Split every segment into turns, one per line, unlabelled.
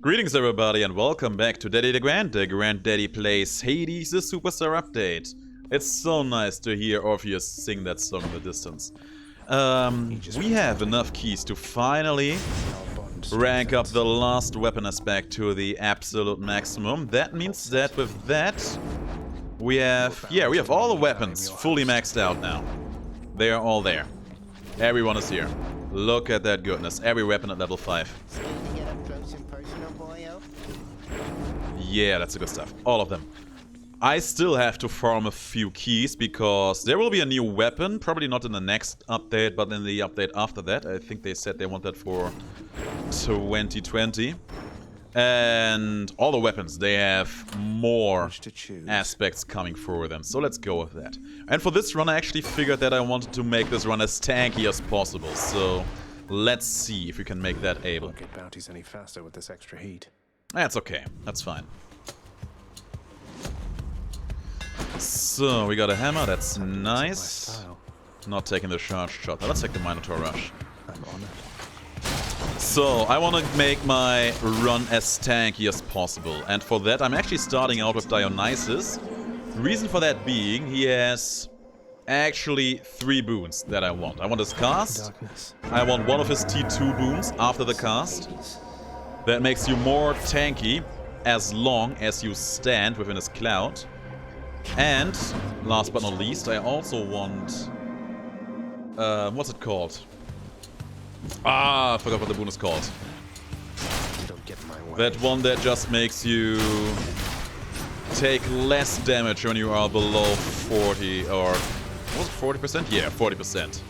Greetings everybody and welcome back to Daddy DeGrand. DeGrand Daddy plays Hades, the Superstar update. It's so nice to hear Orpheus sing that song in the distance. We have enough keys to finally rank up the last weapon aspect to the absolute maximum. That means that with that, we have all the weapons fully maxed out now. They are all there. Everyone is here. Look at that goodness. Every weapon at level 5. Yeah, that's the good stuff. All of them. I still have to farm a few keys because there will be a new weapon. Probably not in the next update, but in the update after that. I think they said they want that for 2020. And all the weapons, they have more aspects coming for them. So let's go with that. And for this run, I actually figured that I wanted to make this run as tanky as possible. So let's see if we can make that able.
Won't get bounties any faster with this extra heat.
That's okay. That's fine. So we got a hammer. That's nice. Not taking the charge shot. Now let's take the Minotaur Rush.
I'm on it.
So, I want to make my run as tanky as possible, and for that I'm actually starting out with Dionysus. The reason for that being, he has actually 3 boons that I want. I want his cast, I want one of his T2 boons after the cast. That makes you more tanky as long as you stand within his cloud. And, last but not least, I also want... what's it called? Ah, I forgot what the boon is called.
Don't get in my way.
That one that just makes you take less damage when you are below 40 or... Was it 40%? Yeah, 40%.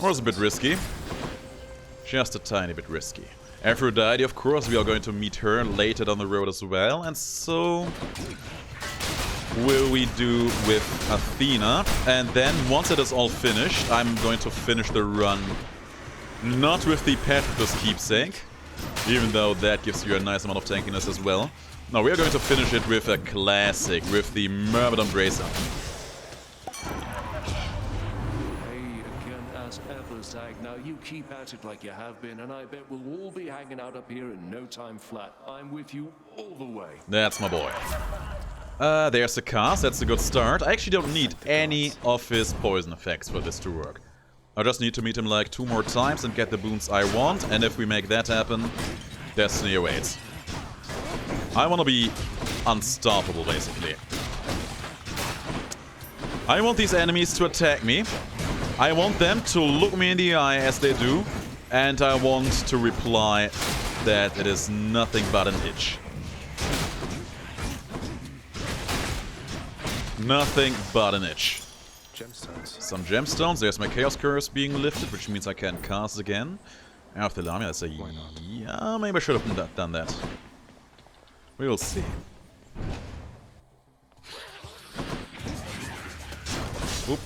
Was a bit risky. Just a tiny bit risky. Aphrodite, of course, we are going to meet her later down the road as well, and so will we do with Athena. And then, once it is all finished, I'm going to finish the run not with the Patroclus Keepsake, even though that gives you a nice amount of tankiness as well. No, we are going to finish it with a classic, with the Myrmidon Bracer.
Now you keep at it like you have been, and I bet we'll all be hanging out up here in no time flat. I'm with you all the way.
That's my boy. There's the cast, that's a good start. I actually don't need any of his poison effects for this to work. I just need to meet him like 2 more times and get the boons I want, and if we make that happen, destiny awaits. I want to be unstoppable, basically. I want these enemies to attack me. I want them to look me in the eye as they do, and I want to reply that it is nothing but an itch. Nothing but an itch.
Gemstones.
Some gemstones. There's my Chaos Curse being lifted, which means I can cast again. After Lamia, that's a yeah, maybe I should have done that. We will see. Oop.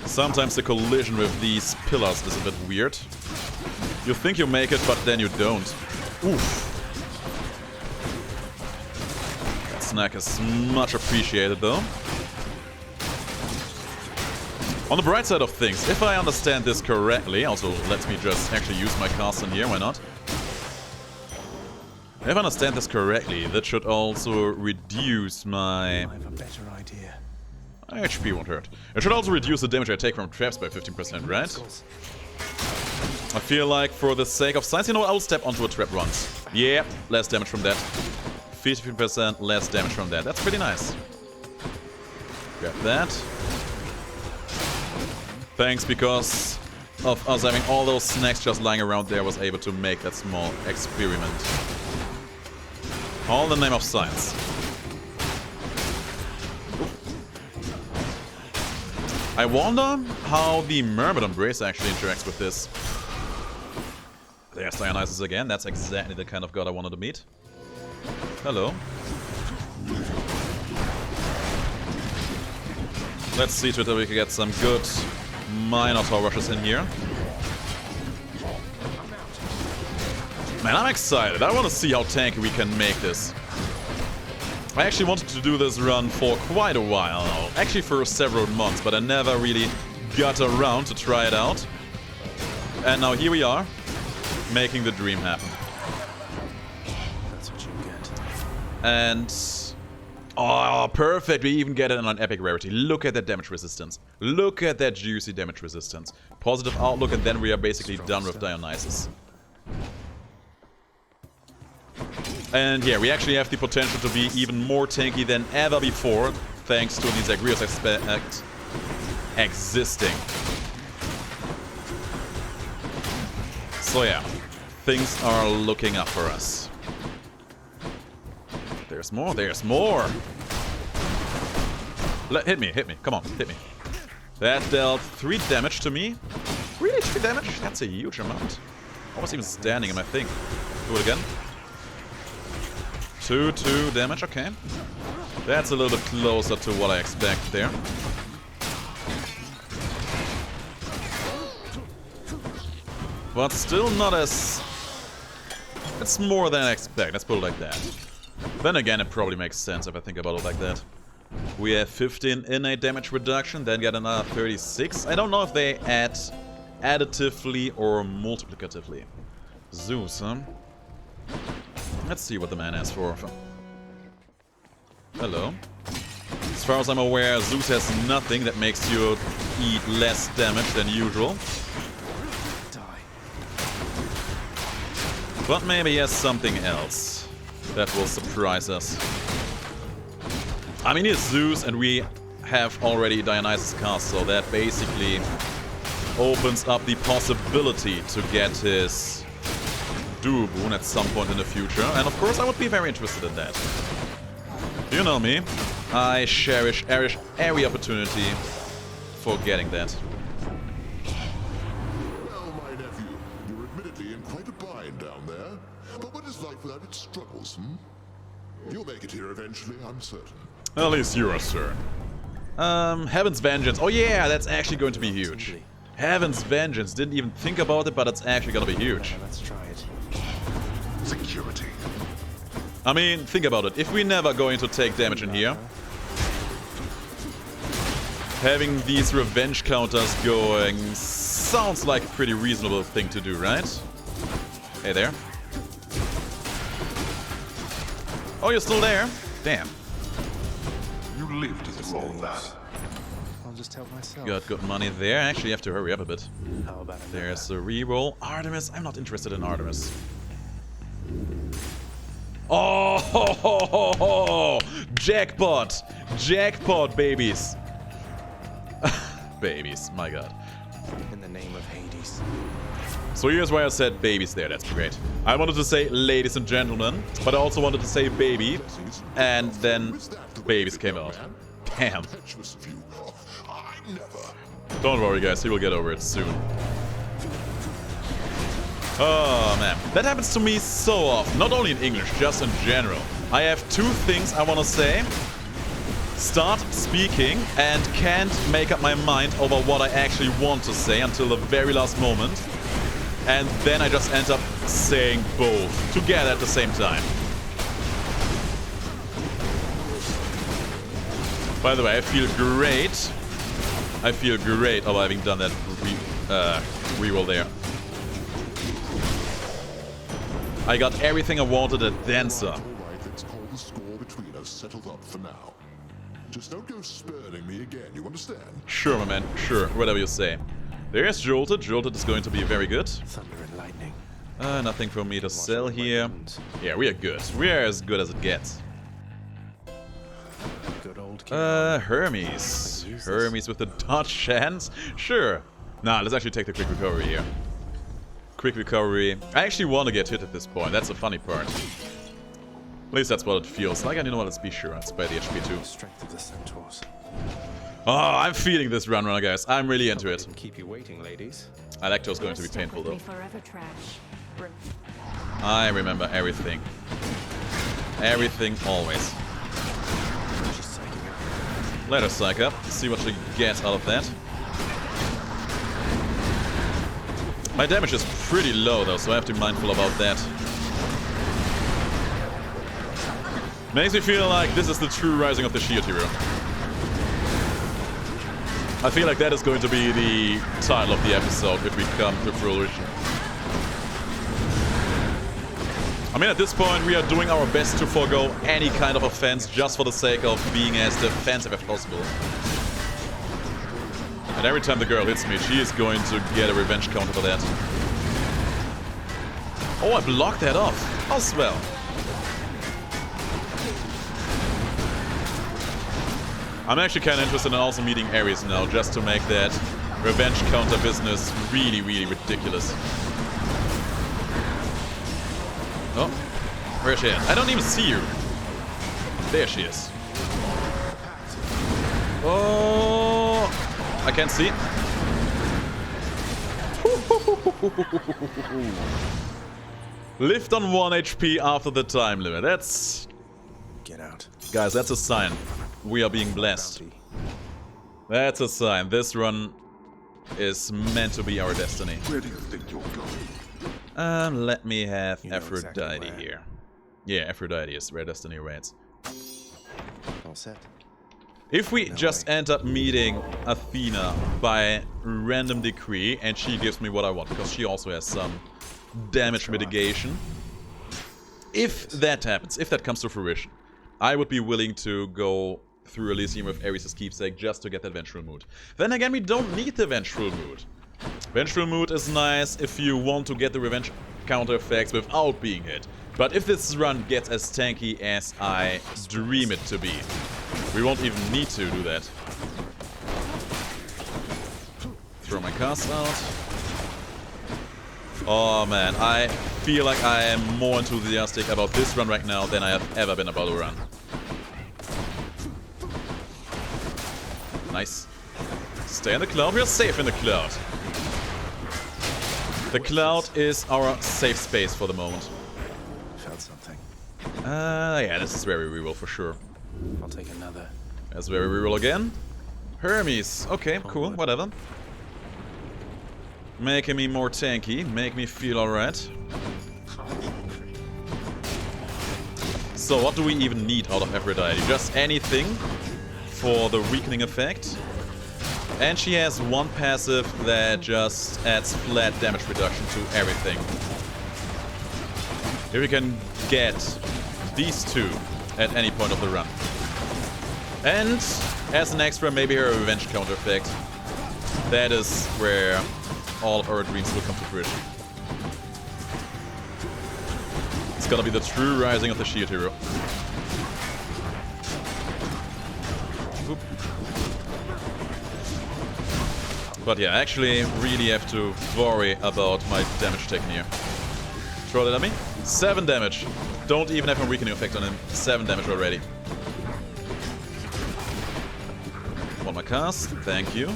Sometimes the collision with these pillars is a bit weird. You think you make it, but then you don't. Oof. That snack is much appreciated, though. On the bright side of things, if I understand this correctly, also let me just actually use my cast in here, why not? If I understand this correctly, that should also reduce my...
I have a better idea.
HP won't hurt. It should also reduce the damage I take from traps by 15%, right? I feel like for the sake of science, you know what, I'll step onto a trap once. Yeah, less damage from that. 15% less damage from that. That's pretty nice. Grab that. Thanks, because of us having all those snacks just lying around there, I was able to make that small experiment. All in the name of science. I wonder how the Myrmidon Bracer actually interacts with this. There's Dionysus again. That's exactly the kind of god I wanted to meet. Hello. Let's see to it that we can get some good Minotaur rushes in here. Man, I'm excited. I want to see how tanky we can make this. I actually wanted to do this run for quite a while now. Actually for several months, but I never really got around to try it out. And now here we are, making the dream happen.
That's what you get.
And... oh, perfect. We even get it on an epic rarity. Look at that damage resistance. Look at that juicy damage resistance. Positive outlook, and then we are basically done with Dionysus. And yeah, we actually have the potential to be even more tanky than ever before, thanks to these Agrios aspect existing. So yeah, things are looking up for us. There's more, there's more! Hit me, come on, hit me. That dealt 3 damage to me. Really, 3 damage? That's a huge amount. I was even standing him, I think. Do it again. 2 damage, okay. That's a little bit closer to what I expected there. But still not as... it's more than I expect, let's put it like that. Then again, it probably makes sense if I think about it like that. We have 15 innate damage reduction, then get another 36. I don't know if they add additively or multiplicatively. Zeus, huh? Let's see what the man has for... hello. As far as I'm aware, Zeus has nothing that makes you eat less damage than usual. But maybe he has something else that will surprise us. I mean, it's Zeus, and we have already Dionysus cast, so that basically opens up the possibility to get his Duo Boon at some point in the future. And of course, I would be very interested in that. You know me, I cherish every opportunity for getting that.
Well, my nephew, you're admittedly in quite a bind down there. But what is life without its struggles, hmm? You'll make it here eventually, I'm certain.
At least you are, sir. Heaven's Vengeance. Oh yeah, that's actually going to be huge. Heaven's Vengeance. Didn't even think about it, but it's actually going to be huge.
Yeah, let's try it.
Security.
I mean, think about it. If we're never going to take damage in here, having these revenge counters going sounds like a pretty reasonable thing to do, right? Hey there. Oh, you're still there? Damn.
You lived through all that.
I'll just help myself.
Got good money there. Actually, you have to hurry up a bit.
How about another?
There's a reroll. Artemis. I'm not interested in Artemis. Oh, ho, ho, ho, ho. Jackpot! Jackpot, babies! Babies, my god.
In the name of Hades.
So here's why I said babies there, that's great. I wanted to say ladies and gentlemen, but I also wanted to say baby, and then babies came out. Damn.
Impetuous of you. Oh, I never.
Don't worry guys, he will get over it soon. Oh man, that happens to me so often, not only in English, just in general. I have 2 things I want to say. Start speaking and can't make up my mind over what I actually want to say until the very last moment. And then I just end up saying both together at the same time. By the way, I feel great. I feel great about having done that reroll there. I got everything I wanted and then some.
All right, let's call the score between us settled up for now. Just don't go spurning me again, you understand?
Sure, my man. Sure, whatever you say. There's Jolted. Jolted is going to be very good.
Thunder and lightning.
Nothing for me to sell here. Yeah, we are good. We are as good as it gets.
Good old
Hermes. Hermes with the dodge hands? Sure. Nah, let's actually take the quick recovery here. Quick recovery. I actually want to get hit at this point. That's the funny part. At least that's what it feels like. And you know what? Let's be sure. It's by the HP too.
Strength of the centaurs.
Oh, I'm feeling this run, guys. I'm really into it.
Keep you waiting, ladies.
Electro's going to be
Stuck
painful
with me
though.
forever, trash.
I remember everything. Everything, always.
She's psyching out.
Let her psych up. See what she gets out of that. My damage is pretty low though, so I have to be mindful about that. Makes me feel like this is the true rising of the shield hero. I feel like that is going to be the title of the episode if we come to fruition. I mean, at this point, we are doing our best to forego any kind of offense just for the sake of being as defensive as possible. And every time the girl hits me, she is going to get a revenge counter for that. Oh, I blocked that off. As well. I'm actually kind of interested in also meeting Ares now, just to make that revenge counter business really, really ridiculous. Oh, where's she at? I don't even see her. There she is. Oh, I can't see. Lift on 1 HP after the time limit. That's...
Get out.
Guys, that's a sign. We are being blessed.
Bounty.
That's a sign. This run is meant to be our destiny.
Where do you think you're going?
Let me have
You know
Aphrodite
exactly where.
here. Yeah, Aphrodite is where destiny waits.
All set.
If we
No
just
way.
end up meeting Athena by random decree and she gives me what I want, because she also has some damage mitigation. If that happens, if that comes to fruition, I would be willing to go through Elysium with Ares' keepsake just to get that Vengeful Mood. Then again, we don't need the Vengeful Mood. Vengeful Mood is nice if you want to get the revenge counter effects without being hit. But if this run gets as tanky as I dream it to be, we won't even need to do that. Throw my cast out. Oh man, I feel like I am more enthusiastic about this run right now than I have ever been about a run. Nice. Stay in the cloud, we are safe in the cloud. The cloud is our safe space for the moment.
Felt something.
Yeah, this is where we reroll for sure.
I'll take another.
That's where we reroll again. Hermes. Okay, cool, whatever. Making me more tanky, make me feel alright. So what do we even need out of Aphrodite? Just anything for the weakening effect. And she has one passive that just adds flat damage reduction to everything. If we can get these two at any point of the run. And as an extra, maybe her revenge counter effect. That is where all of our dreams will come to fruition. It's gonna be the true rising of the shield hero. Oop. But yeah, I actually really have to worry about my damage taken here. Throw that at me. 7 damage. Don't even have a weakening effect on him. 7 damage already. One more cast. Thank you.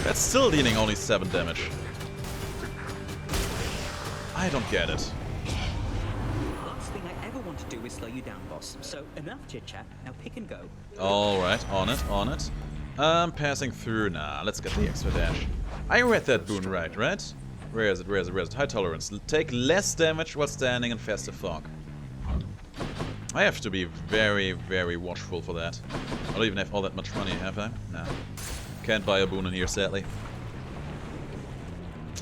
That's still dealing only 7 damage. I don't get it.
Last thing I ever want to do is slow you down, boss. So enough chit chat. Now pick and go.
Alright, on it, on it. Passing through. Nah, let's get the extra dash. I read that boon right? Where is it? Where is it? Where is it? High tolerance. Take less damage while standing in faster fog. I have to be very, very watchful for that. I don't even have all that much money, have I? No. Can't buy a boon in here, sadly.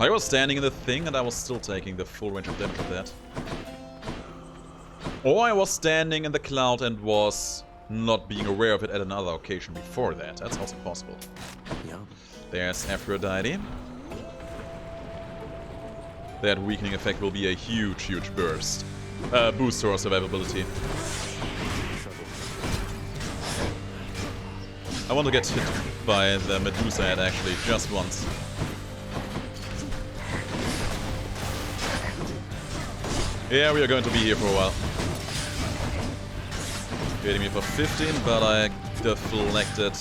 I was standing in the thing and I was still taking the full range of damage of that. Or I was standing in the cloud and was not being aware of it at another occasion before that. That's also possible.
Yeah.
There's Aphrodite. That weakening effect will be a huge, huge burst. Boost to our survivability. I want to get hit by the Medusa head actually, just once. Yeah, we are going to be here for a while. Hitting me for 15, but I deflected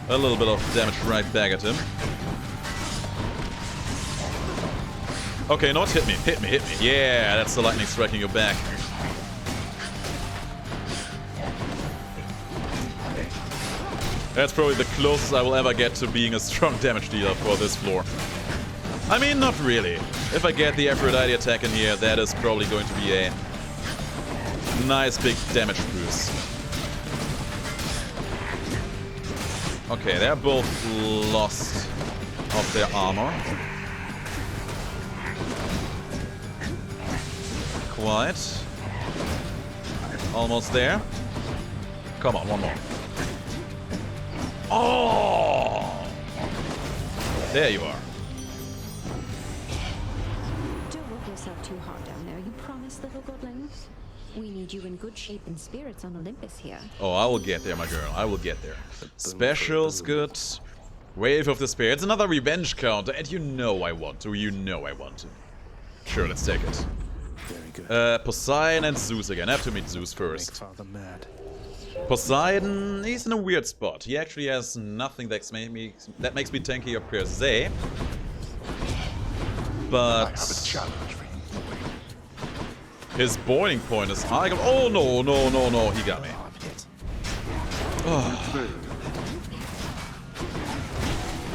a little bit of damage right back at him. Okay, no, hit me, hit me, hit me. Yeah, that's the lightning striking your back. That's probably the closest I will ever get to being a strong damage dealer for this floor. I mean, not really. If I get the Aphrodite attack in here, that is probably going to be a nice big damage boost. Okay, they're both lost of their armor. Quite. Almost there. Come on, one more. Oh! There you are.
Don't work yourself too hard down there, you promise, little godlings? We need you in good shape and spirits on Olympus here.
Oh, I will get there, my girl. I will get there. Special's good. Wave of Despair. It's another revenge counter, and you know I want to. You know I want to. Sure, let's take it.
Very good.
Poseidon and Zeus again. I have to meet Zeus
Make
first.
Father mad.
Poseidon, he's in a weird spot. He actually has nothing that makes me tankier per se. But
I have a challenge for you.
his boiling point is high. Oh no, no, no, no, he got me. Oh.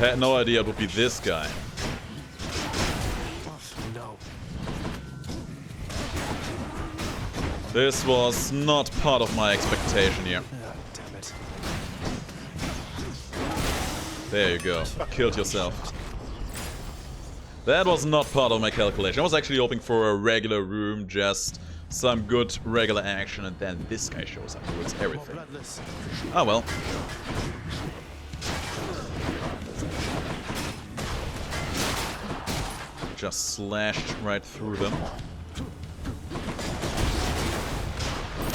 Had no idea it would be this guy.
No.
This was not part of my expectation here.
Ah, damn it.
There you go. Killed yourself. That was not part of my calculation. I was actually hoping for a regular room, just some good regular action, and then this guy shows up. Ruins everything.
Bloodless.
Ah well. Just slashed right through them.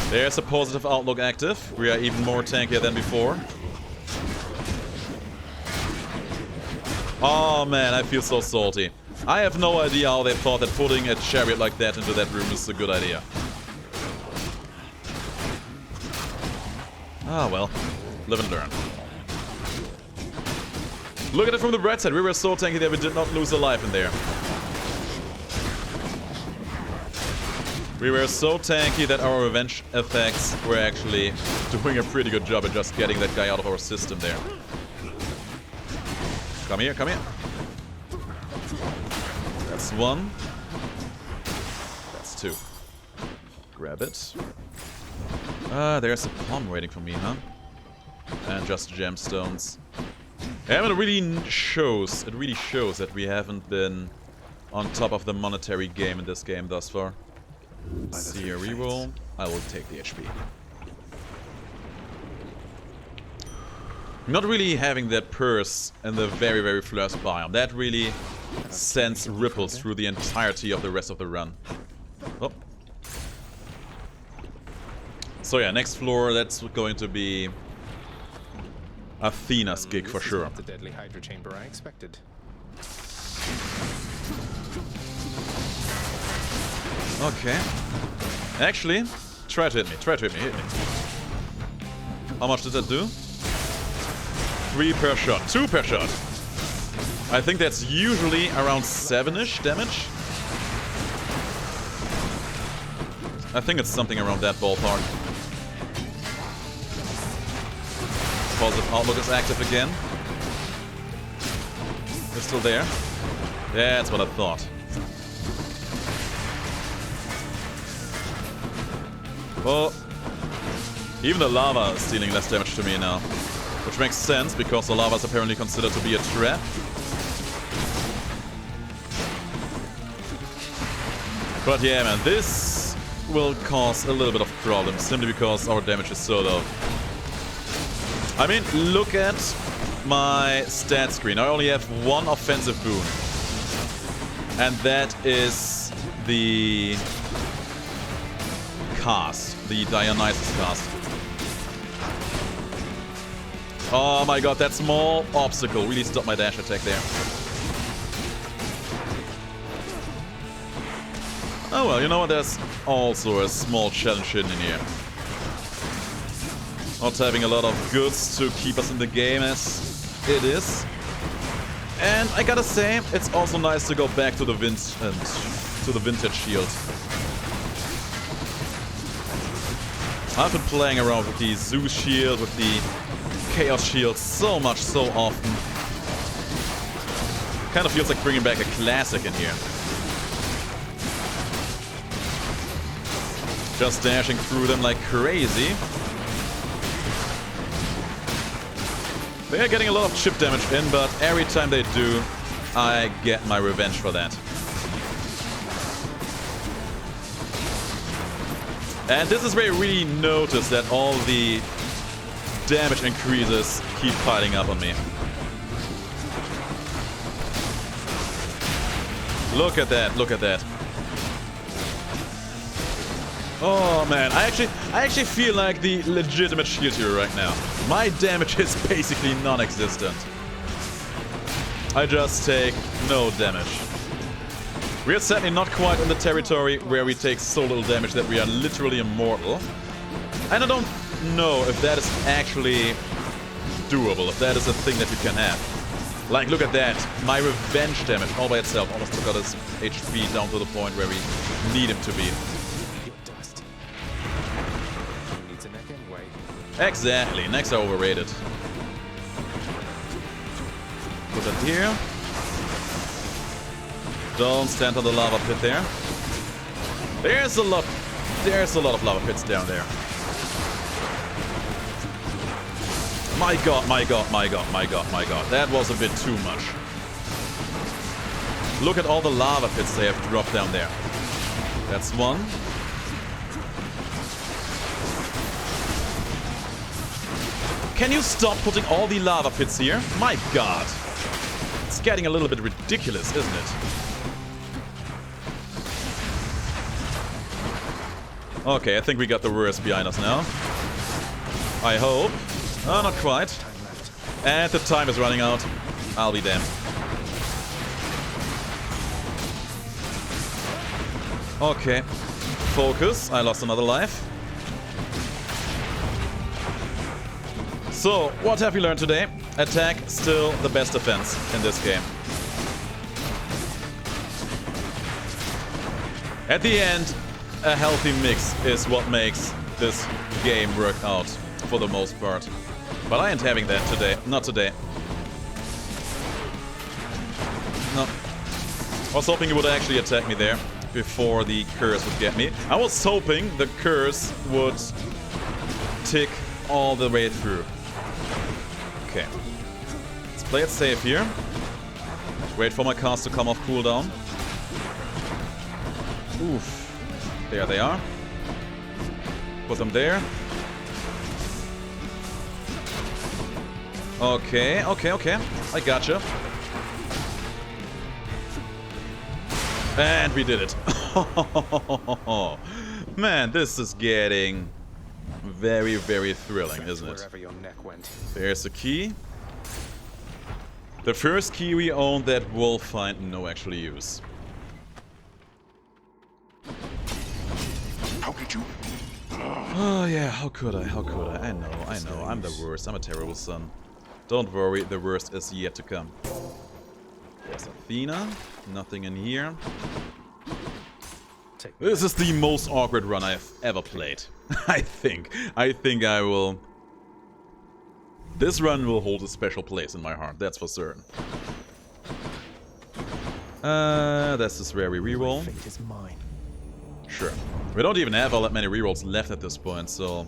There's a positive outlook active. We are even more tankier than before. Oh man, I feel so salty. I have no idea how they thought that putting a chariot like that into that room is a good idea. Ah well, live and learn. Look at it from the bright side, we were so tanky that we did not lose a life in there. We were so tanky that our revenge effects were actually doing a pretty good job at just getting that guy out of our system there. Come here, come here. That's one. That's two. Grab it. There's a plum waiting for me, huh? And just gemstones. Yeah, it really shows that we haven't been on top of the monetary game in this game thus far. Let's see a reroll. I will take the HP. Not really having that purse in the very, very first biome. That really sends ripples through the entirety of the rest of the run. Oh. So yeah, next floor, that's going to be Athena's gig for sure.
The deadly Hydra chamber I expected.
Okay. Actually, try to hit me, hit me. How much did that do? 3 per shot, 2 per shot. I think that's usually around 7-ish damage. I think it's something around that ballpark. Positive outlook is active again. It's still there. That's what I thought. Well, even the lava is dealing less damage to me now. Which makes sense, because the lava is apparently considered to be a trap. But yeah, man, this will cause a little bit of problems, simply because our damage is so low. I mean, look at my stat screen. I only have 1 offensive boon. And that is the cast, the Dionysus cast. Oh my god, that small obstacle really stopped my dash attack there. Oh well, you know what, there's also a small challenge hidden in here. Not having a lot of goods to keep us in the game as it is. And I gotta say, it's also nice to go back to the vintage shield. I've been playing around with the Zeus shield, with the Chaos shield so much, so often. Kind of feels like bringing back a classic in here. Just dashing through them like crazy. They are getting a lot of chip damage in, but every time they do, I get my revenge for that. And this is where you really notice that all the damage increases keep piling up on me. Look at that, look at that. Oh man, I actually feel like the legitimate shield hero right now. My damage is basically non-existent. I just take no damage. We are certainly not quite in the territory where we take so little damage that we are literally immortal. And I don't know if that is actually doable, if that is a thing that you can have. Like, look at that. My revenge damage all by itself almost got his HP down to the point where we need him to be.
Dust. Who needs a neck anyway?
Exactly. Necks are overrated. Put that here. Don't stand on the lava pit there. There's a lot of lava pits down there. My god, my god, my god, my god, my god. That was a bit too much. Look at all the lava pits they have dropped down there. That's one. Can you stop putting all the lava pits here? My god. It's getting a little bit ridiculous, isn't it? Okay, I think we got the worst behind us now. I hope. Oh, not quite. And the time is running out. I'll be damned. Okay. Focus. I lost another life. So, what have we learned today? Attack, still the best defense in this game. At the end, a healthy mix is what makes this game work out for the most part. But I ain't having that today. Not today. No. I was hoping he would actually attack me there before the curse would get me. I was hoping the curse would tick all the way through. Okay. Let's play it safe here. Wait for my cast to come off cooldown. Oof. There they are. Put them there. Okay, okay, okay. I gotcha. And we did it. Man, this is getting very, very thrilling, isn't it?
Wherever your neck went.
There's a key. The first key we own that we'll find no actual use.
How could you?
Oh yeah, how could I? How could I? I know. I'm the worst. I'm a terrible son. Don't worry, the worst is yet to come. There's Athena. Nothing in here. This is the most awkward run I've ever played. I think I will... This run will hold a special place in my heart, that's for certain. This is where we reroll.
Fate is mine.
Sure. We don't even have all that many rerolls left at this point, so...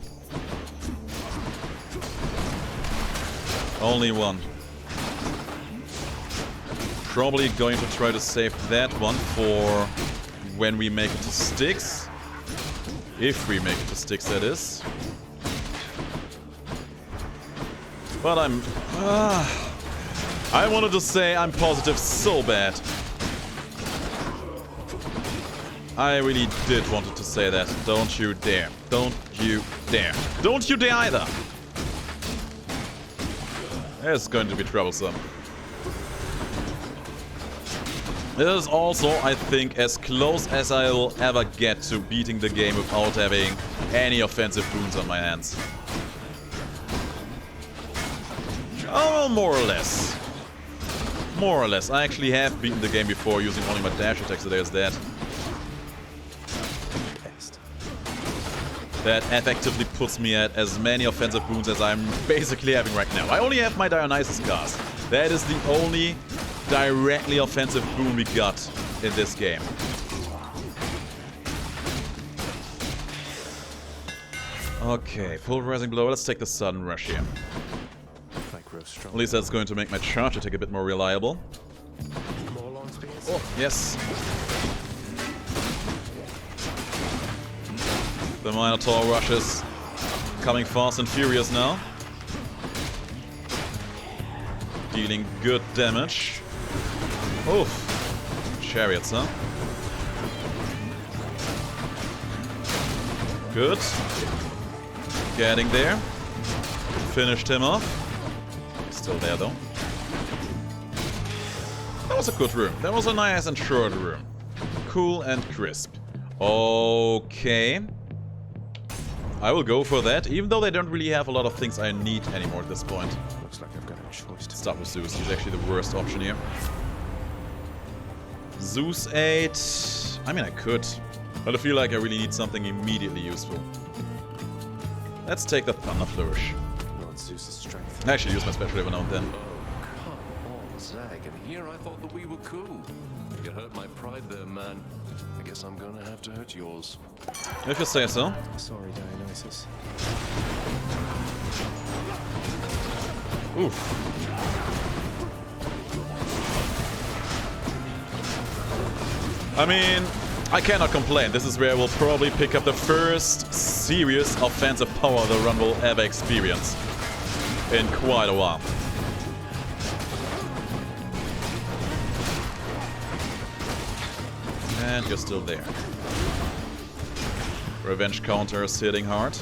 Only one. Probably going to try to save that one for when we make it to Styx. If we make it to Styx, that is. But I'm... I wanted to say I'm positive so bad. I really did wanted to say that. Don't you dare. Don't you dare. Don't you dare either. It's going to be troublesome. This is also, I think, as close as I will ever get to beating the game without having any offensive boons on my hands. Oh, well, more or less. More or less. I actually have beaten the game before using only my dash attack, so there's that. That effectively puts me at as many offensive boons as I'm basically having right now. I only have my Dionysus cast. That is the only directly offensive boon we got in this game. Okay, pulverizing blow. Let's take the sudden rush here.
Like roast strong.
At least that's going to make my charge attack a bit more reliable.
More long spears.
Oh, yes. The Minotaur rushes coming fast and furious now. Dealing good damage. Oof. Chariots, huh? Good. Getting there. Finished him off. Still there though. That was a good room. That was a nice and short room. Cool and crisp. Okay. I will go for that, even though they don't really have a lot of things I need anymore at this point.
Looks like I've got a choice to
Start with Zeus. He's actually the worst option here. Zeus 8. I mean, I could. But I feel like I really need something immediately useful. Let's take the Thunder Flourish.
Lord Zeus's strength.
I actually use my special every now and then.
Oh, come on, Zag. And here I thought that we were cool. You hurt my pride there, man. I guess I'm gonna have to hurt yours.
If you say so.
Sorry, Dionysus.
Oof. I mean, I cannot complain. This is where we'll probably pick up the first serious offensive power the run will ever experience in quite a while. And you're still there. Revenge counter is hitting hard.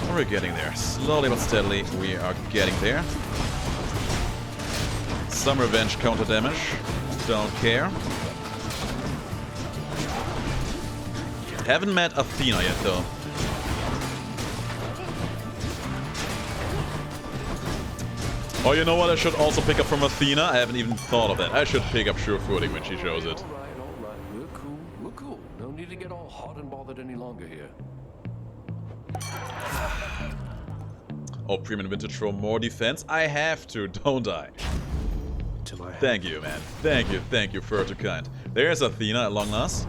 We're getting there. Slowly but steadily, we are getting there. Some revenge counter damage. Don't care. Haven't met Athena yet, though. Oh, you know what I should also pick up from Athena? I haven't even thought of that. I should pick up Sure Footing when she shows it.
All right. We're cool. We're cool. No need to get all hot and bothered any longer here.
Oh, Premium Vintage for more defense? I have to, don't I?
To my
Thank you, man. Thank you, fur too kind. There's Athena at long last.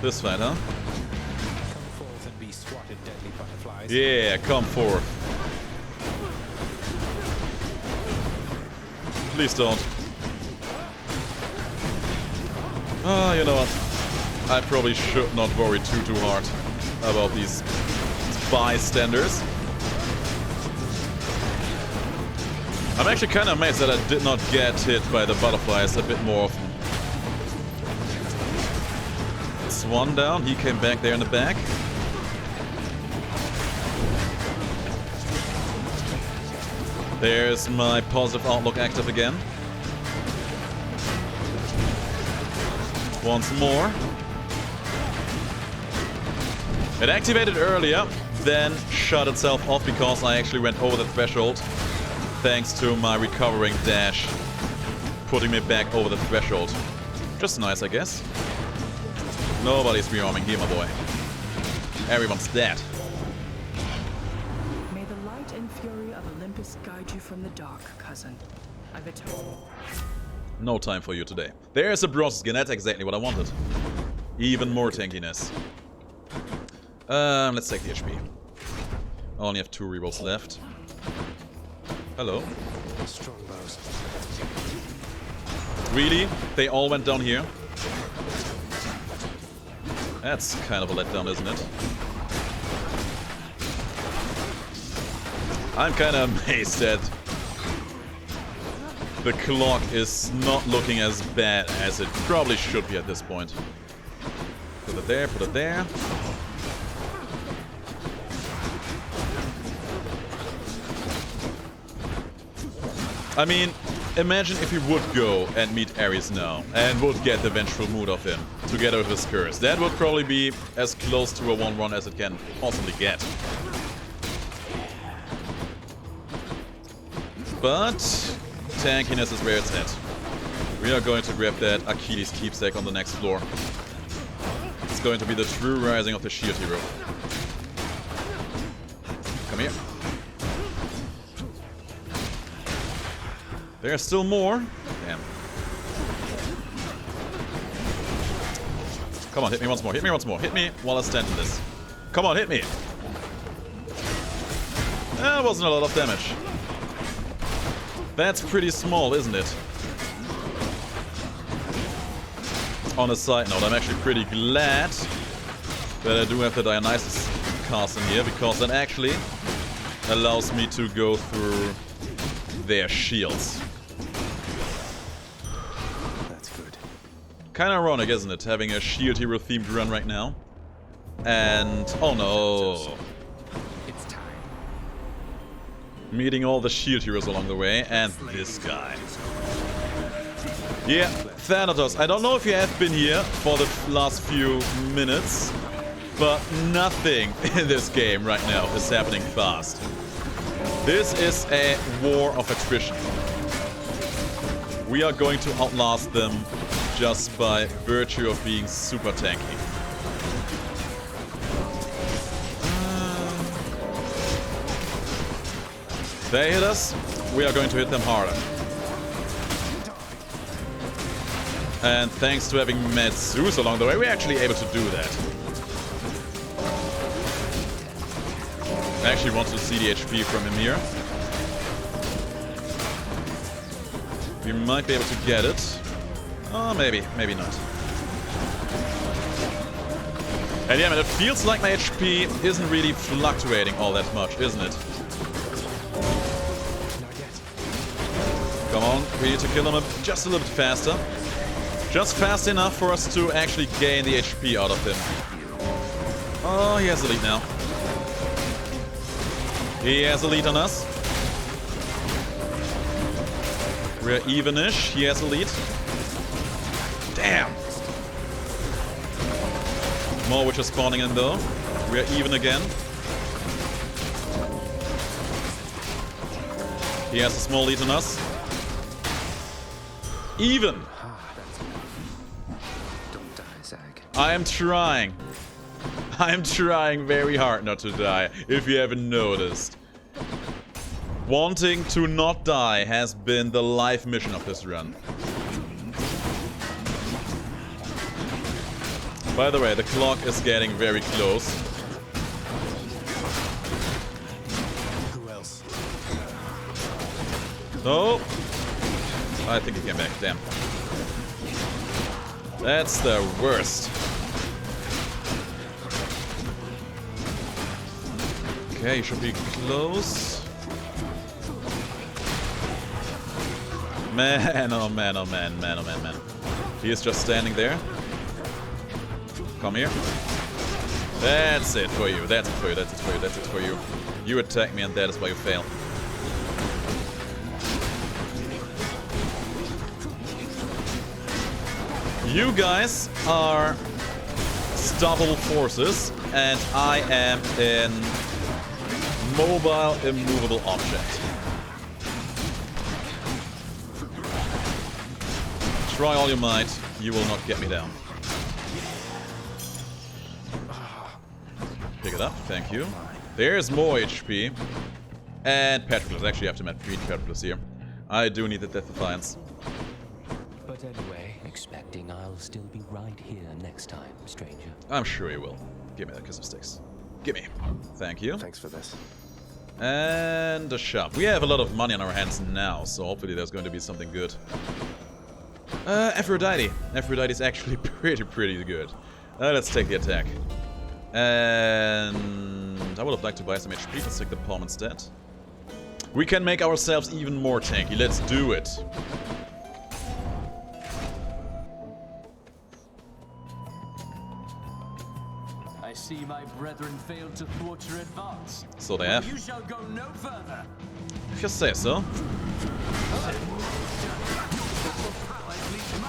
This fight, huh?
Come forth and be swatted, deadly butterflies.
Yeah, come forth. Please don't. Ah, you know what? I probably should not worry too hard about these bystanders. I'm actually kind of amazed that I did not get hit by the butterflies a bit more often. Swan down, he came back there in the back. There's my positive outlook active again. Once more. It activated earlier, then shut itself off because I actually went over the threshold. Thanks to my recovering dash, putting me back over the threshold. Just nice, I guess. Nobody's rearming here, my boy. Everyone's dead.
May the light and fury of Olympus guide you from the dark, cousin. I've atoned.
No time for you today. There's a bronze skin, that's exactly what I wanted. Even more tankiness. Let's take the HP. I only have 2 rerolls left. Hello.
Strong bows.
Really? They all went down here? That's kind of a letdown, isn't it? I'm kind of amazed that the clock is not looking as bad as it probably should be at this point. Put it there, put it there. I mean, imagine if he would go and meet Ares now and would get the vengeful mood of him together with his curse. That would probably be as close to a 1-1 as it can possibly get. But tankiness is where it's at. We are going to grab that Achilles keepsake on the next floor. It's going to be the true rising of the shield hero. Come here. There's still more. Damn. Come on, hit me once more. Hit me once more. Hit me while I stand in this. Come on, hit me. That wasn't a lot of damage. That's pretty small, isn't it? On a side note, I'm actually pretty glad that I do have the Dionysus cast in here, because that actually allows me to go through their shields.
That's good.
Kinda ironic, isn't it? Having a shield hero themed run right now. And... oh no!
It's time.
Meeting all the shield heroes along the way, and this guy. Yeah, Thanatos, I don't know if you have been here for the last few minutes, but nothing in this game right now is happening fast. This is a war of attrition. We are going to outlast them just by virtue of being super tanky. They hit us, we are going to hit them harder. And thanks to having met Zeus along the way, we're actually able to do that. I actually want to see the HP from him here. We might be able to get it. Oh, maybe, maybe not. And yeah, man, it feels like my HP isn't really fluctuating all that much, isn't it?
Not yet.
Come on, we need to kill him just a little bit faster. Just fast enough for us to actually gain the HP out of him. Oh, he has a lead now. He has a lead on us. We're even-ish. He has a lead. Damn! More which are spawning in though. We're even again. He has a small lead on us. Even!
Don't die, Zag.
I am trying. I am trying very hard not to die, if you haven't noticed. Wanting to not die has been the life mission of this run. By the way, the clock is getting very close.
Who else?
No! I think he came back, damn. That's the worst. Okay, he should be close. Man, oh man, oh man, man, oh man, man. He is just standing there. Come here. That's it for you, that's it for you, that's it for you, that's it for you. You attack me and that is why you fail. You guys are stoppable forces, and I am an mobile, immovable object. Try all you might, you will not get me down. Pick it up, thank you. There's more HP. And Patroclus, actually I have to meet Patroclus here. I do need the Death Defiance.
But anyway, expecting I'll still be right here next time, stranger.
I'm sure he will. Give me that kiss of sticks. Give me. Thank you.
Thanks for this.
And the shop. We have a lot of money on our hands now, so hopefully there's going to be something good. Aphrodite. Aphrodite is actually pretty good. Let's take the attack. And I would have liked to buy some HP. Let's take the palm instead. We can make ourselves even more tanky. Let's do it.
I see my brethren failed to thwart your advance.
So they have.
You shall go no further.
If you say so.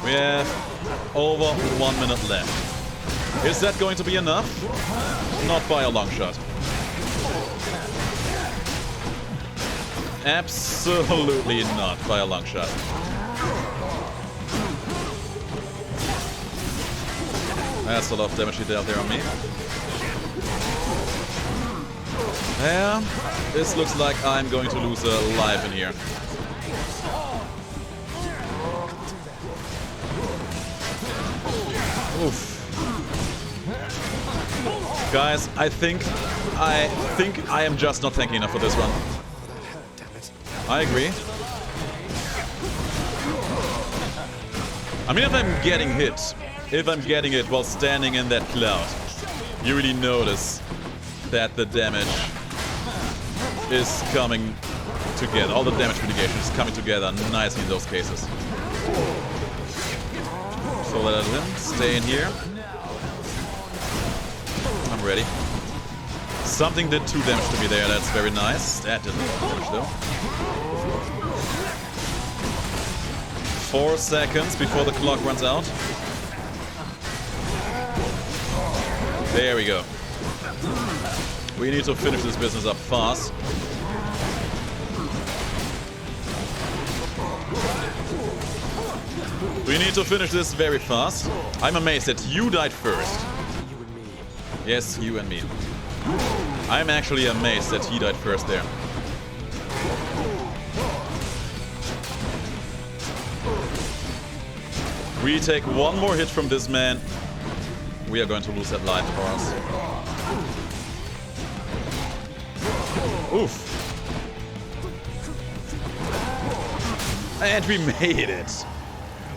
We have over 1 minute left. Is that going to be enough? Not by a long shot. Absolutely not by a long shot. That's a lot of damage he dealt there on me. Yeah, this looks like I'm going to lose a life in here. Oof. Guys, I think I am just not tanky enough for this run. I agree. I mean, if I'm getting hit while standing in that cloud, you really notice that the damage is coming together. All the damage mitigation is coming together nicely in those cases. So let him stay in here. I'm ready. Something did 2 damage to me there, that's very nice. That didn't do damage though. 4 seconds before the clock runs out. There we go. We need to finish this business up fast. We need to finish this very fast. I'm amazed that you died first.
You and me.
Yes, you and me. I'm actually amazed that he died first there. We take one more hit from this man. We are going to lose that life, of course. Oof. And we made it.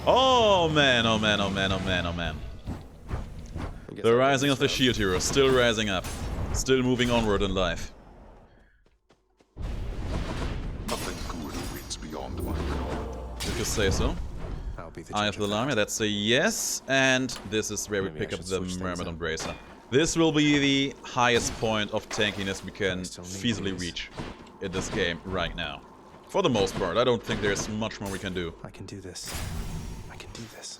Oh man, oh man, oh man, oh man, oh man. The rising of the shield hero, still rising up. Still moving onward in life.
Nothing good awaits beyond my call.
If you say so.
I'll be the
Eye of the Lamia, that's a yes. And this is where we pick up the Mermaid Embracer. This will be the highest point of tankiness we can feasibly reach in this game right now. For the most part, I don't think there's much more we can do.
I can do this. I can do this.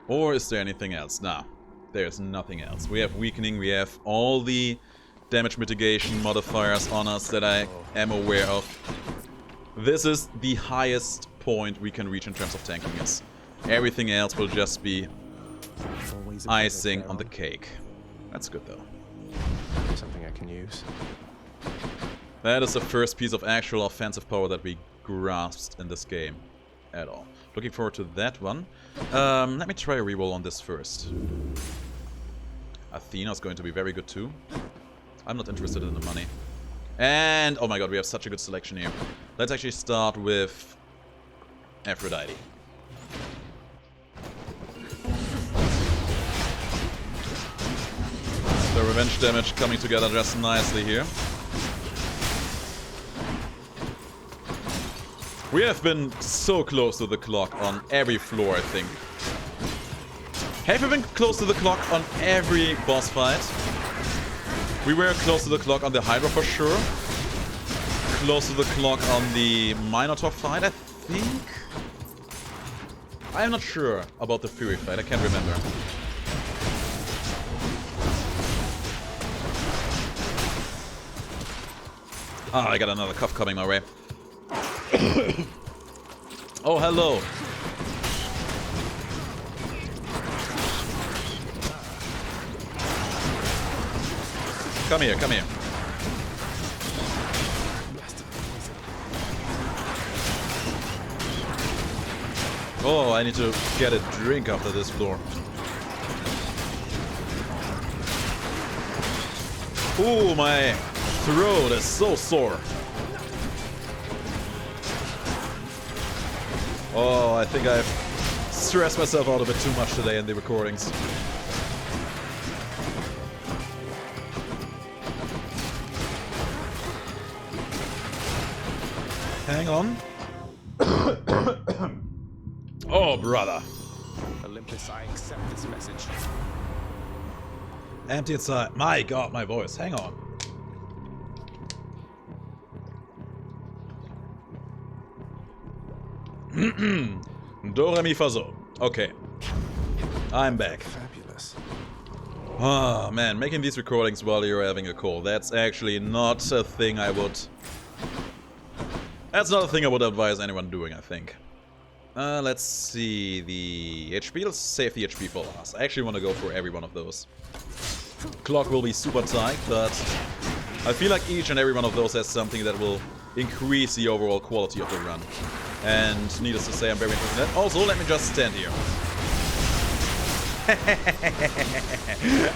Or is there anything else? Nah, there's nothing else. We have weakening, we have all the damage mitigation modifiers on us that I am aware of. This is the highest point we can reach in terms of tankiness. Everything else will just be icing on the cake. That's good though.
Something I can use.
That is the first piece of actual offensive power that we grasped in this game at all. Looking forward to that one. Let me try a reroll on this first. Athena's going to be very good too. I'm not interested in the money. And, oh my god, we have such a good selection here. Let's actually start with Aphrodite. The revenge damage coming together just nicely here. We have been so close to the clock on every floor, I think. Have we been close to the clock on every boss fight? We were close to the clock on the Hydra for sure. Close to the clock on the Minotaur fight, I think. I'm not sure about the Fury fight, I can't remember. Ah, I got another cough coming my way. Oh, hello. Come here, come here. Oh, I need to get a drink after this floor. Ooh, my throat is so sore. Oh, I think I've stressed myself out a bit too much today in the recordings. Hang on. Oh, brother.
Olympus, I accept this message.
Empty inside. My god, my voice. Hang on. Do, re, mi, fa, so. Okay. I'm back.
Fabulous.
Oh, man. Making these recordings while you're having a call. That's actually not a thing I would... That's not a thing I would advise anyone doing, I think. Let's see the HP. Let's save the HP for last. I actually want to go for every one of those. Clock will be super tight, but I feel like each and every one of those has something that will increase the overall quality of the run. And needless to say, I'm very interested in that. Also, let me just stand here.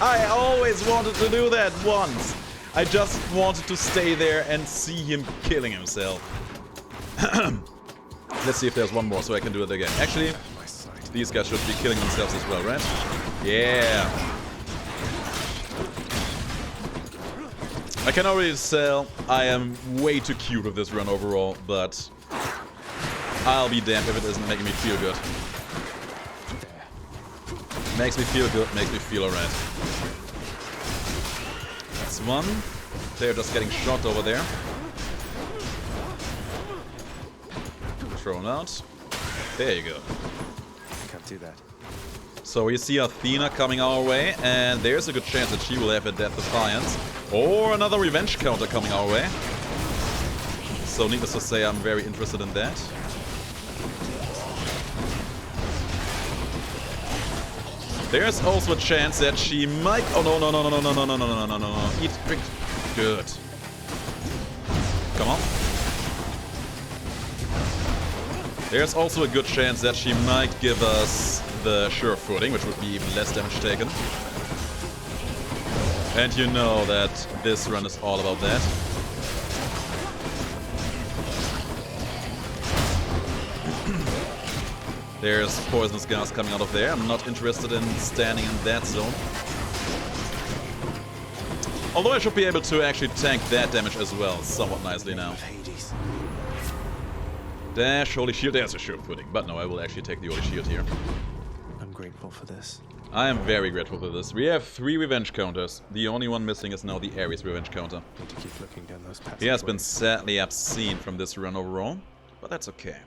I always wanted to do that once. I just wanted to stay there and see him killing himself. Let's see if there's one more so I can do it again. Actually, these guys should be killing themselves as well, right? Yeah. I can already tell I am way too cute with this run overall, but I'll be damned if it isn't making me feel good. Makes me feel good, makes me feel alright. That's one. They're just getting shot over there. Thrown out. There you go.
I can't do that.
So you see Athena coming our way, and there's a good chance that she will have a Death Defiance. Or another revenge counter coming our way. So needless to say, I'm very interested in that. There's also a chance that she might... Oh, no, no, no, no, no, no, no, no, no, no, no, no. Eat, drink. Good. Come on. There's also a good chance that she might give us the sure footing, which would be even less damage taken. And you know that this run is all about that. There's poisonous gas coming out of there. I'm not interested in standing in that zone. Although I should be able to actually tank that damage as well, somewhat nicely now. Dash, Holy Shield, there's a sure footing. But no, I will actually take the Holy Shield here.
I'm grateful for this.
I am very grateful for this. We have 3 revenge counters. The only one missing is now the Ares revenge counter.
Need to keep looking down those
He has been
passageways.
sadly absent from this run overall, but that's okay.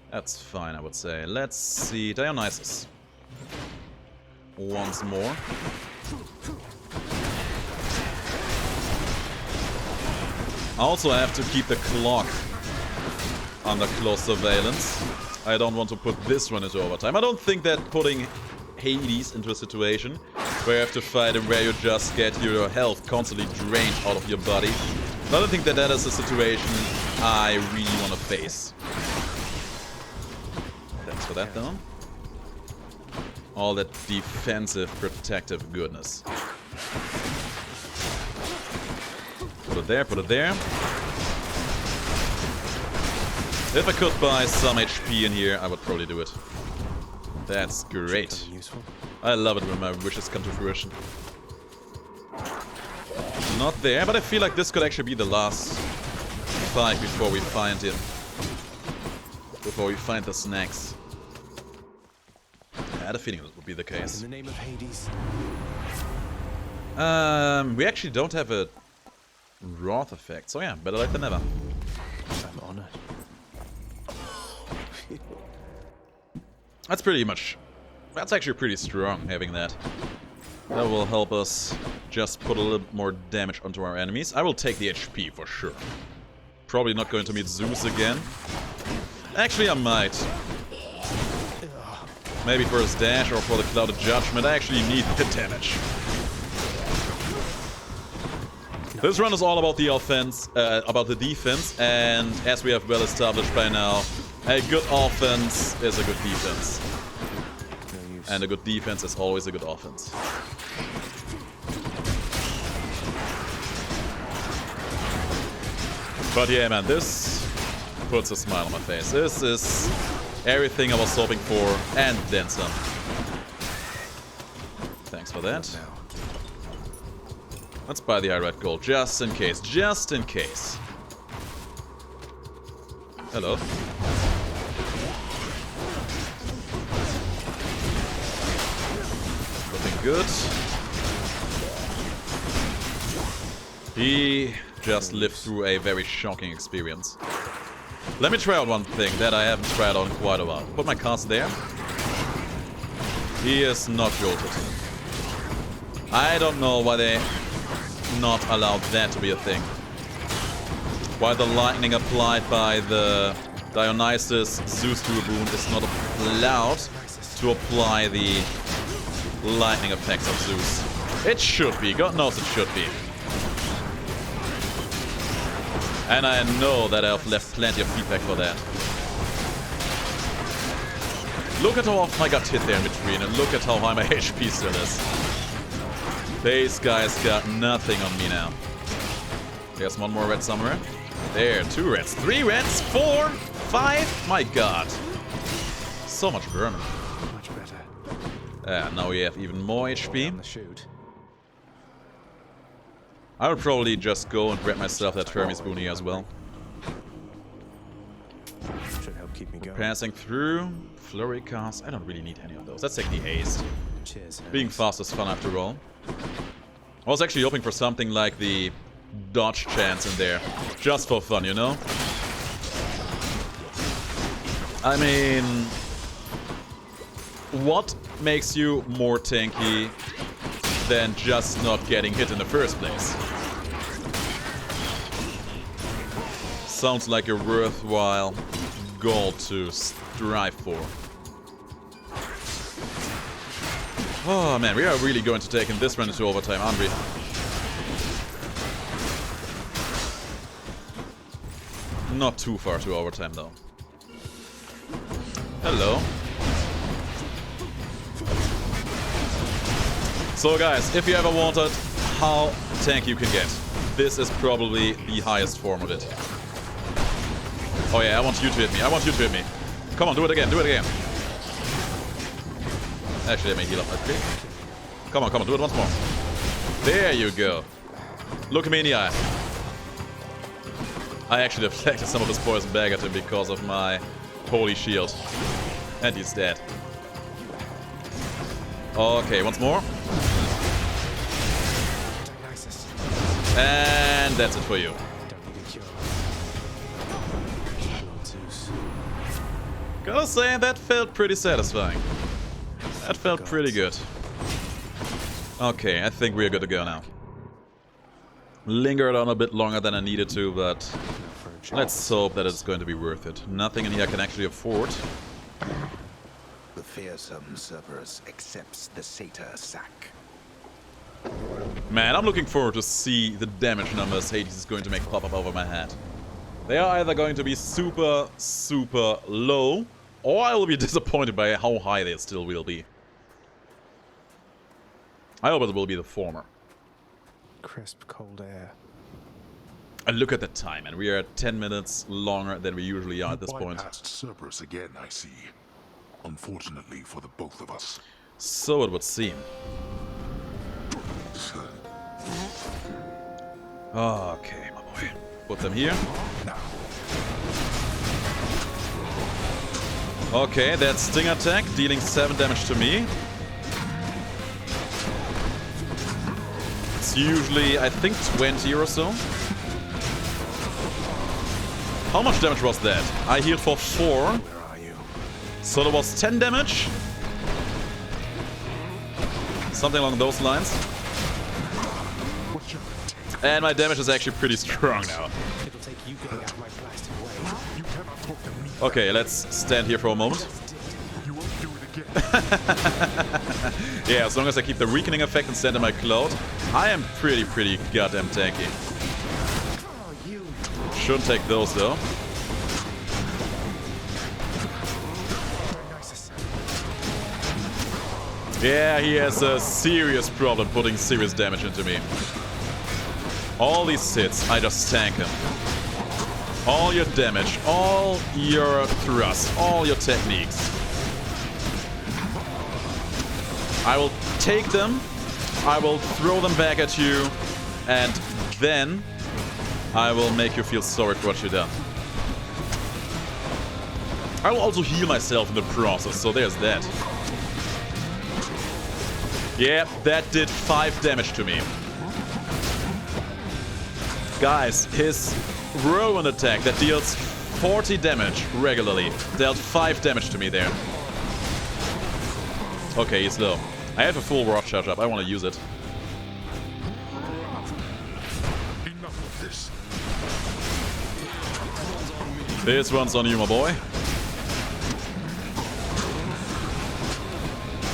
That's fine, I would say. Let's see. Dionysus. Once more. Also, I have to keep the clock under close surveillance. I don't want to put this one into overtime. I don't think that putting Hades into a situation where you have to fight and where you just get your health constantly drained out of your body. I don't think that that is a situation I really want to face. Thanks for that, though. All that defensive, protective goodness. Put it there, put it there. If I could buy some HP in here, I would probably do it. That's great. I love it when my wishes come to fruition. Not there, but I feel like this could actually be the last fight before we find him. Before we find the snacks. I had a feeling that would be the case.
In the name of Hades.
We actually don't have a Wrath effect, so yeah, better late than never.
I'm honored.
That's pretty much... That's actually pretty strong, having that. That will help us just put a little bit more damage onto our enemies. I will take the HP for sure. Probably not going to meet Zeus again. Actually, I might. Maybe for his dash or for the Clouded Judgment. I actually need the damage. This run is all about the offense, about the defense, and as we have well established by now, a good offense is a good defense. And a good defense is always a good offense. But yeah, man, this puts a smile on my face. This is everything I was hoping for, and then some. Thanks for that. Let's buy the Hydra gold, just in case. Just in case. Hello. Looking good. He just lived through a very shocking experience. Let me try out one thing that I haven't tried on in quite a while. Put my cast there. He is not jolted. I don't know why they not allowed that to be a thing. Why the lightning applied by the Dionysus Zeus to a boon is not allowed to apply the lightning effects of Zeus. It should be. God knows it should be. And I know that I've left plenty of feedback for that. Look at how often I got hit there in between, and look at how high my HP still is. These guys got nothing on me now. There's one more red somewhere. There, 2 reds, 3 reds, 4, 5. My god. So much burn.
Much better.
Now we have even more HP.
Down the chute.
I would probably just go and grab myself that Hermes boon here as well.
Should help keep me going.
Passing through. Flurry cast. I don't really need any of those. Let's take the haste.
Cheers.
Being fast is fun after all. I was actually hoping for something like the dodge chance in there. Just for fun, you know? I mean... what makes you more tanky than just not getting hit in the first place? Sounds like a worthwhile goal to strive for. Oh man, we are really going to take in this run into overtime, aren't we? Not too far to overtime though. Hello. So guys, if you ever wanted how tanky you can get, this is probably the highest form of it. Oh yeah, I want you to hit me. I want you to hit me. Come on, do it again. Do it again. Actually, let me heal up my quick. Come on, do it once more. There you go. Look me in the eye. I actually deflected some of his poison back at him because of my holy shield. And he's dead. Okay, once more. And that's it for you. Gotta say, that felt pretty satisfying. That felt pretty good. Okay, I think we're good to go now. Lingered on a bit longer than I needed to, but let's hope that it's going to be worth it. Nothing in here I can actually afford.
The fearsome Cerberus accepts the satyr sack.
Man, I'm looking forward to see the damage numbers Hades is going to make pop up over my head. They are either going to be super, super low, or I will be disappointed by how high they still will be. I hope it will be the former.
Crisp, cold air.
And look at the time, and we are 10 minutes longer than we usually are at this point.
Bypassed Cerberus again, I see. Unfortunately for the both of us.
So it would seem. Okay, my boy. Put them here. Okay, that sting attack dealing 7 damage to me. It's usually, I think, 20 or so. How much damage was that? I healed for 4.
Where are you?
So there was 10 damage. Something along those lines. And my damage is actually pretty strong now.
It'll take you getting out of my blasted way.
You cannot talk to me.
Okay, let's stand here for a moment.
You won't do it again.
Yeah, as long as I keep the weakening effect and stand in my cloud, I am pretty goddamn tanky. Shouldn't take those though. Yeah, he has a serious problem putting serious damage into me. All these hits, I just tank him. All your damage, all your thrust, all your techniques. I will take them, I will throw them back at you, and then I will make you feel sorry for what you've done. I will also heal myself in the process, so there's that. Yeah, that did 5 damage to me. Guys, his whirlwind attack that deals 40 damage regularly dealt 5 damage to me there. Okay, he's low. I have a full rock charge up. I want to use it.
Enough of this.
This one's on you, my boy.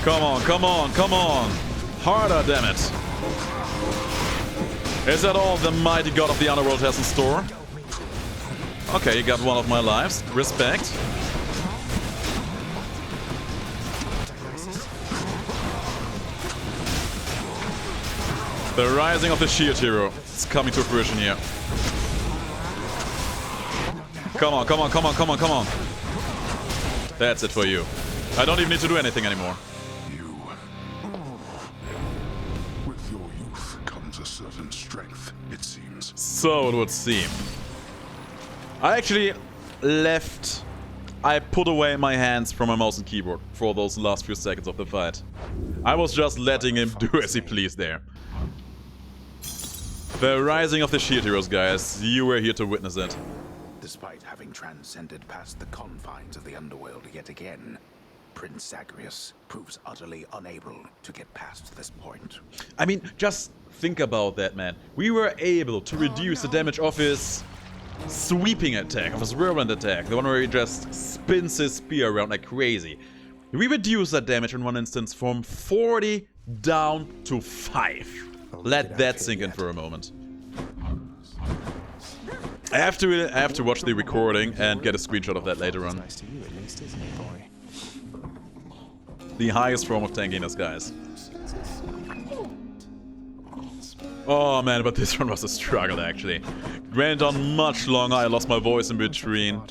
Come on, come on, come on. Harder, damn it. Is that all the mighty god of the underworld has in store? Okay, you got one of my lives. Respect. The rising of the shield hero. It's coming to fruition here. Come on, come on, come on, come on, come on. That's it for you. I don't even need to do anything anymore.
You. With your youth comes a certain strength, it seems.
So it would seem. I actually left... I put away my hands from my mouse and keyboard for those last few seconds of the fight. I was just letting him do as he pleased there. The rising of the shield heroes, guys. You were here to witness it.
Despite having transcended past the confines of the underworld yet again, Prince Zagreus proves utterly unable to get past this point.
I mean, just think about that, man. We were able to reduce the damage of his sweeping attack, of his whirlwind attack, the one where he just spins his spear around like crazy. We reduced that damage in one instance from 40 down to 5. Let that sink in for a moment. I have to watch the recording and get a screenshot of that later on.
Nice to you at least, isn't it, boy?
The highest form of tankiness, guys. Oh man, but this one was a struggle actually. Went on much longer, I lost my voice in between.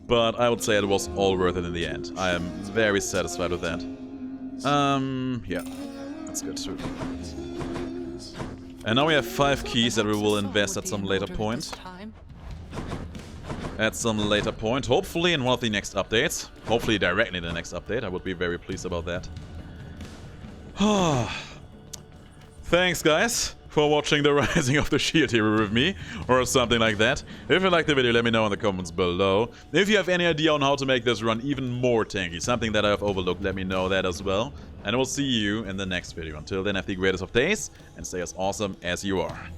But I would say it was all worth it in the end. I am very satisfied with that. Yeah. That's good too. And now we have 5 keys that we will invest at some later point. Hopefully in one of the next updates. Hopefully directly in the next update. I would be very pleased about that. Thanks, guys, for watching the Rising of the Shield Hero with me, or something like that. If you liked the video, let me know in the comments below. If you have any idea on how to make this run even more tanky, something that I have overlooked, let me know that as well. And I will see you in the next video. Until then, have the greatest of days, and stay as awesome as you are.